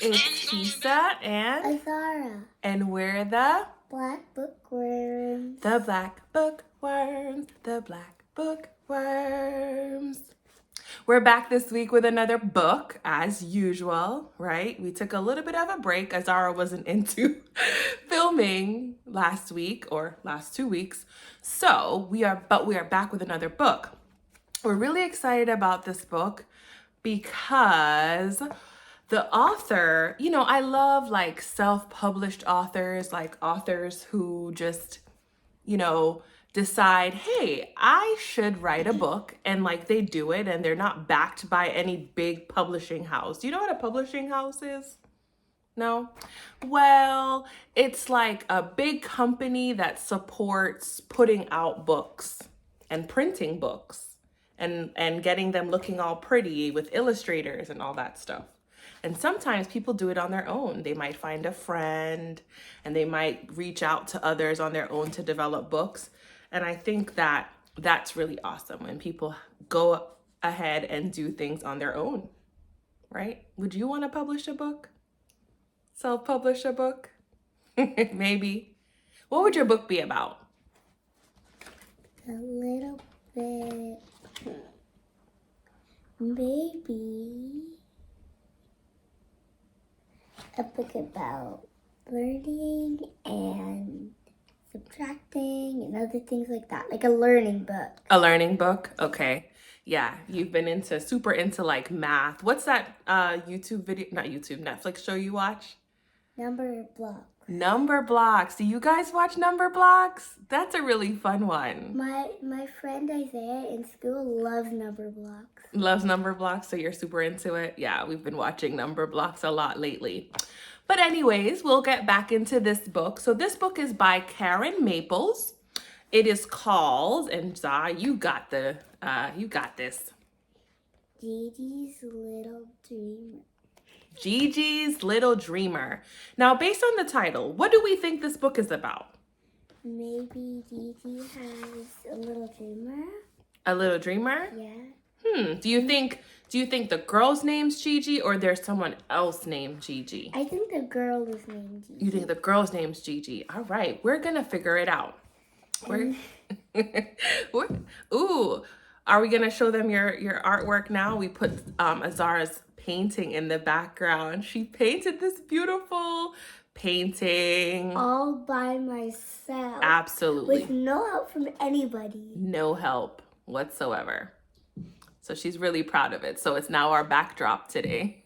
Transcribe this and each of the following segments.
It's Tisa and Azara. And we're the Black Bookworms. The Black Bookworms. The Black Bookworms. We're back this week with another book, as usual, right? We took a little bit of a break. Azara wasn't into filming last week or last 2 weeks. So we are back with another book. We're really excited about this book because the author, I love like self-published authors, like authors who just, decide, hey, I should write a book, and like they do it and they're not backed by any big publishing house. Do you know what a publishing house is? No? Well, it's like a big company that supports putting out books and printing books and getting them looking all pretty with illustrators and all that stuff. And sometimes people do it on their own. They might find a friend and they might reach out to others on their own to develop books. And I think that that's really awesome when people go ahead and do things on their own, right? Would you want to publish a book? Self-publish a book? Maybe. What would your book be about? A little bit. Maybe a book about learning and subtracting and other things like that. Like a learning book. A learning book? Okay. Yeah, you've been super into like math. What's that Netflix show you watch? Number Blocks. Number Blocks. Do you guys watch Number Blocks? That's a really fun one. My friend Isaiah in school loves Number Blocks. Loves Number Blocks, so you're super into it? Yeah, we've been watching Number Blocks a lot lately. But anyways, we'll get back into this book. So this book is by Caren Maples. It is called, and Zah, you got this. Gigi's Little Dreamer. Gigi's Little Dreamer. Now, based on the title, what do we think this book is about? Maybe Gigi has a little dreamer. A little dreamer? Yeah. Do you think the girl's name's Gigi or there's someone else named Gigi? I think the girl is named Gigi. You think the girl's name's Gigi? All right, we're gonna figure it out. Ooh, are we gonna show them your artwork now? We put Azara's painting in the background. She painted this beautiful painting. All by myself. Absolutely. With no help from anybody. No help whatsoever. So she's really proud of it. So it's now our backdrop today.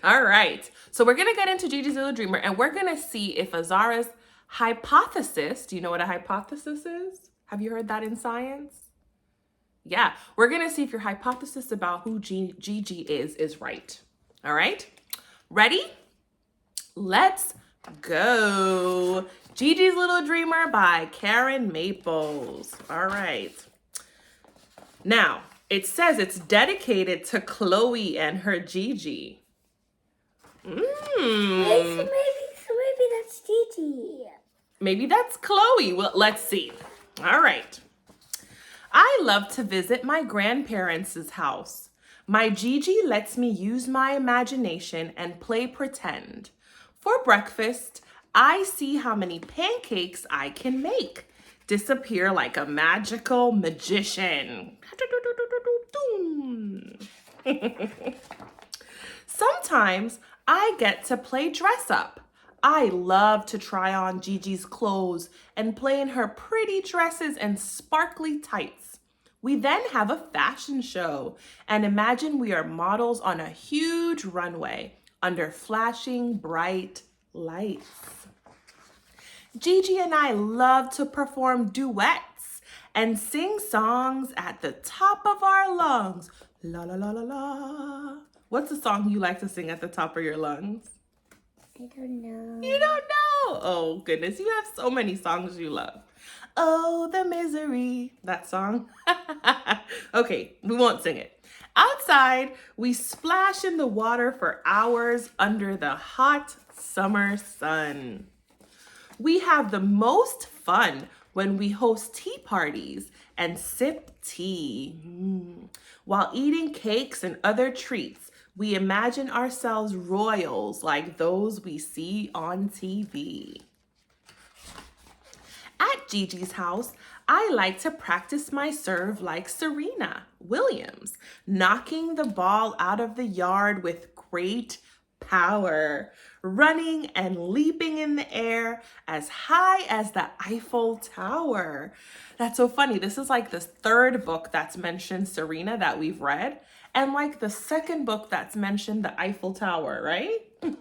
All right. So we're going to get into Gigi's Little Dreamer and we're going to see if Azara's hypothesis, do you know what a hypothesis is? Have you heard that in science? Yeah, we're going to see if your hypothesis about who Gigi is right. All right. Ready? Let's go. Gigi's Little Dreamer by Caren Maples. All right. Now, it says it's dedicated to Chloe and her Gigi. Wait, so maybe that's Gigi. Maybe that's Chloe. Well, let's see. All right. I love to visit my grandparents' house. My Gigi lets me use my imagination and play pretend. For breakfast, I see how many pancakes I can make. Disappear like a magical magician. Sometimes I get to play dress up. I love to try on Gigi's clothes and play in her pretty dresses and sparkly tights. We then have a fashion show and imagine we are models on a huge runway under flashing bright lights. Gigi and I love to perform duets and sing songs at the top of our lungs. La la la la la. What's the song you like to sing at the top of your lungs? I don't know. You don't know? Oh, goodness. You have so many songs you love. Oh, the misery. That song. Okay, we won't sing it. Outside, we splash in the water for hours under the hot summer sun. We have the most fun when we host tea parties and sip tea while eating cakes and other treats We imagine ourselves royals like those we see on TV. At Gigi's house, I like to practice my serve like Serena Williams, knocking the ball out of the yard with great power, running and leaping in the air as high as the Eiffel Tower. That's so funny. This is like the third book that's mentioned Serena that we've read, and like the second book that's mentioned the Eiffel Tower, right? Oh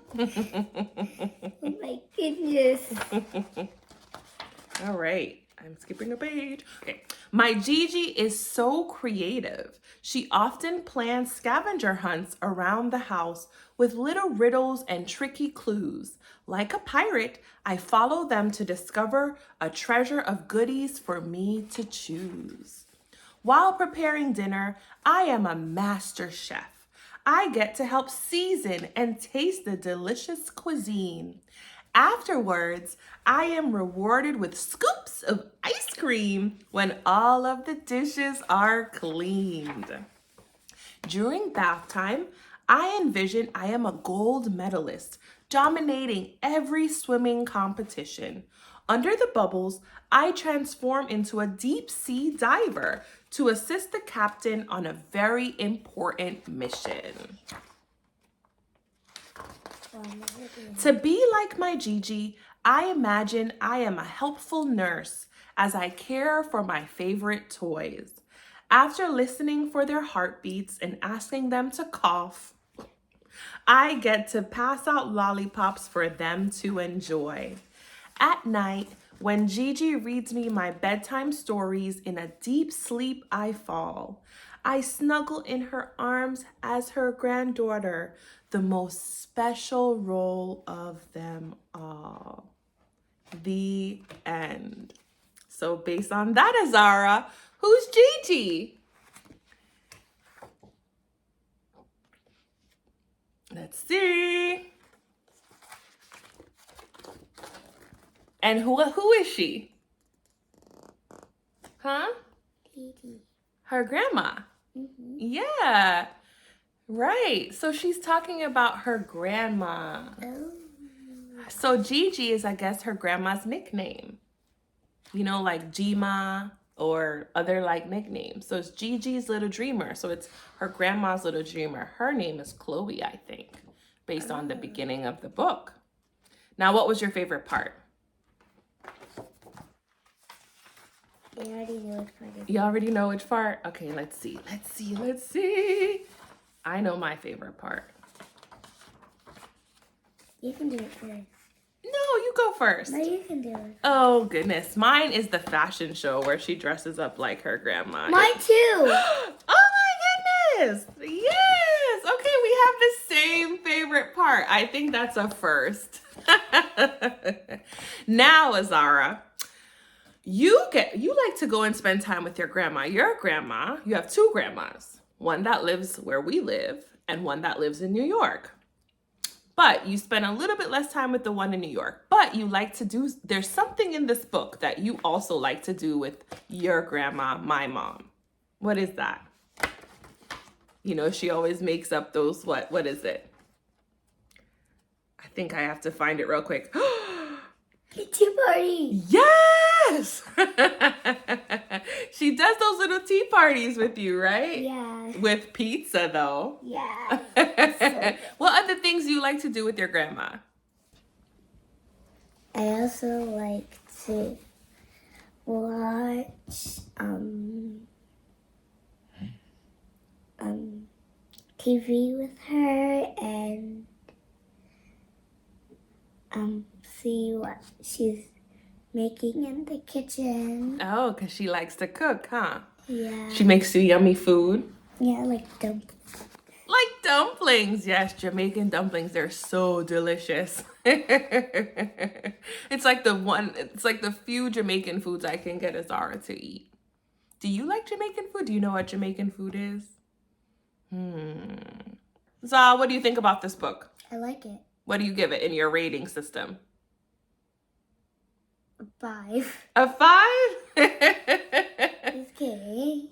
my goodness. All right, I'm skipping a page. Okay, my Gigi is so creative. She often plans scavenger hunts around the house with little riddles and tricky clues. Like a pirate, I follow them to discover a treasure of goodies for me to choose. While preparing dinner, I am a master chef. I get to help season and taste the delicious cuisine. Afterwards, I am rewarded with scoops of ice cream when all of the dishes are cleaned. During bath time, I envision I am a gold medalist, dominating every swimming competition. Under the bubbles, I transform into a deep sea diver to assist the captain on a very important mission. To be like my Gigi, I imagine I am a helpful nurse as I care for my favorite toys. After listening for their heartbeats and asking them to cough, I get to pass out lollipops for them to enjoy. At night, when Gigi reads me my bedtime stories, in a deep sleep I fall. I snuggle in her arms as her granddaughter, the most special role of them all. The end. So based on that, Azara, who's Gigi? Let's see. And who is she? Huh? Gigi. Her grandma. Mm-hmm. Yeah. Right. So she's talking about her grandma. Oh. So Gigi is, I guess, her grandma's nickname. You know, like Gima or other like nicknames. So it's Gigi's Little Dreamer. So it's her grandma's little dreamer. Her name is Chloe, I think, based on the beginning of the book. Now, what was your favorite part? I already know which part. You already know which part? Okay, let's see. Let's see. I know my favorite part. You can do it first. No, you go first. No, you can do it. Oh, goodness. Mine is the fashion show where she dresses up like her grandma. Mine too. Oh, my goodness. Yes. Okay, we have the same favorite part. I think that's a first. Now, Azara, you like to go and spend time with your grandma. Your grandma, you have two grandmas. One that lives where we live and one that lives in New York. But you spend a little bit less time with the one in New York. But you like to do, there's something in this book that you also like to do with your grandma, my mom. What is that? You know, she always makes up those, what is it? I think I have to find it real quick. Tea party. Yes! She does those little tea parties with you, right? Yeah. With pizza, though. Yeah. What other things do you like to do with your grandma? I also like to watch TV with her and see what she's making in the kitchen. Oh, because she likes to cook, huh? Yeah. She makes you yummy food. Yeah, like dumplings. Like dumplings. Yes, Jamaican dumplings. They're so delicious. It's like the few Jamaican foods I can get Azara to eat. Do you like Jamaican food? Do you know what Jamaican food is? Zah, what do you think about this book? I like it. What do you give it in your rating system? 5. A 5? Okay.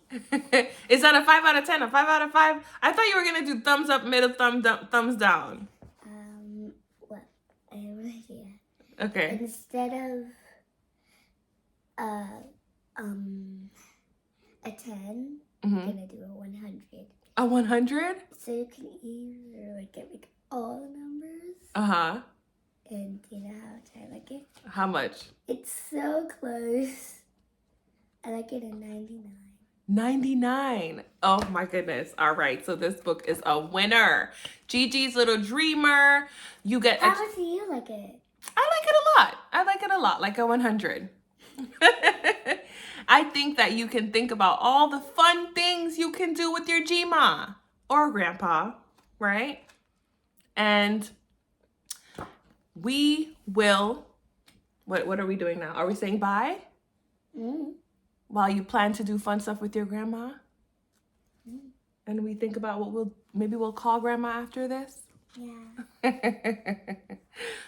Is that a 5 out of 10, a 5 out of 5. I thought you were going to do thumbs up, middle, thumbs down. What? I have an idea. Okay. Instead of a 10, I'm gonna do a 100. A 100? So you can either like get like all the numbers. Uh-huh. And you know how much I like it? How much? It's so close. I like it at 99. 99. Oh my goodness. All right. So this book is a winner. Gigi's Little Dreamer. You get. How much do you like it? I like it a lot. I like it a lot. Like a 100. I think that you can think about all the fun things you can do with your Gma or grandpa, right? And we will. What are we doing now? Are we saying bye? While you plan to do fun stuff with your grandma? And we think about what maybe we'll call grandma after this? Yeah.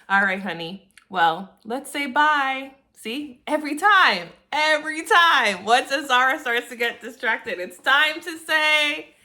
All right, honey. Well, let's say bye. See, every time, once Azara starts to get distracted, it's time to say